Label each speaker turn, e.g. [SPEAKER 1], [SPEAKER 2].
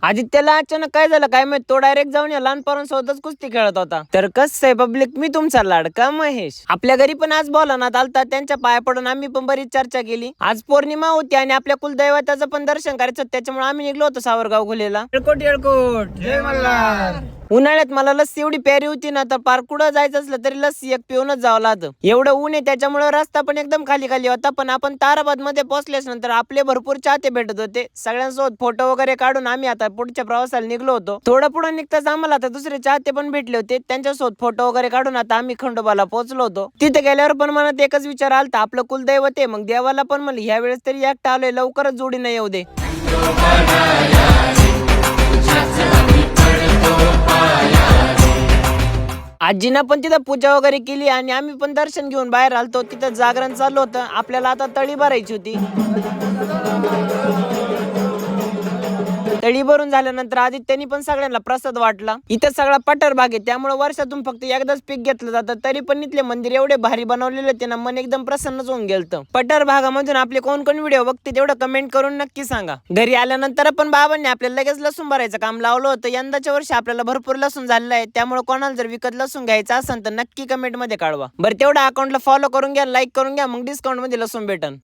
[SPEAKER 1] आदित्यला अचानक काय झालं काय माहित, तो डायरेक्ट जाऊन या लहान पोरांसोबतच कुस्ती खेळत होता. तर कसं आहे पब्लिक, मी तुमचा लाडका महेश. आपल्या घरी पण आज बोलावण्यात आलता, त्यांच्या पाया पडून आम्ही पण बरीच चर्चा केली. आज पौर्णिमा होती आणि आपल्या कुलदैवताचं पण दर्शन करायचं, त्याच्यामुळे आम्ही निघलो होतो सावरगाव घुलेला. येळकोट येळकोट जय मल्हार. उन्हाळ्यात मला लस्सी एवढी प्यारी होती ना, तर पार कुठं जायचं असलं तरी लस्सी एक पिऊनच जावं लागतं. एवढं ऊन आहे त्याच्यामुळे रस्ता पण एकदम खाली खाली होता. पण आपण ताराबाद मध्ये पोहोचल्याच नंतर आपले भरपूर चाहते भेटत होते. सगळ्यांसोबत फोटो वगैरे काढून आम्ही आता पुढच्या प्रवासाला निघलो होतो. थोडं पुढे निघताच आम्हाला आता दुसरे चाहते पण भेटले होते. त्यांच्यासोबत फोटो वगैरे काढून आता आम्ही खंडोबाला पोहोचलो होतो. तिथे गेल्यावर पण मनात एकच विचार आलता, आपलं कुलदैवत आहे, मग देवाला पण म्हणलं ह्या वेळेस तरी एकटा आलोय, लवकरच जोडी नाही येऊ दे. आजीनं पण तिथं पूजा वगैरे केली आणि आम्ही पण दर्शन घेऊन बाहेर आलतो. तिथं जागरण चालू होतं. आपल्याला आता तळी भरायची होती. तळी भरून झाल्यानंतर आदित्यनी पण सगळ्यांना प्रसाद वाटला. इथं सगळा पठार भाग आहे, त्यामुळे वर्षातून फक्त एकदाच पीक घेतलं जातं. तरी पण इथले मंदिर एवढे भारी बनवलेले होते ना, मन एकदम प्रसन्नच होऊन गेलतं. पठार भागामधून आपले कोण कोण व्हिडिओ बघते तेवढं कमेंट करून नक्की सांगा. घरी आल्यानंतर पण बाबांनी आपल्याला लगेच लसूण भरायचं काम लावलं होतं. यंदाच्या वर्षी आपल्याला भरपूर लसूण झालेलं आहे, त्यामुळे कोणाला जर विकत लसूण घ्यायचं असेल तर नक्की कमेंट मध्ये कळवा. बरं तेवढं अकाउंटला फॉलो करून घ्या, लाईक करून घ्या, मग डिस्काउंट मध्ये लसूण भेटन.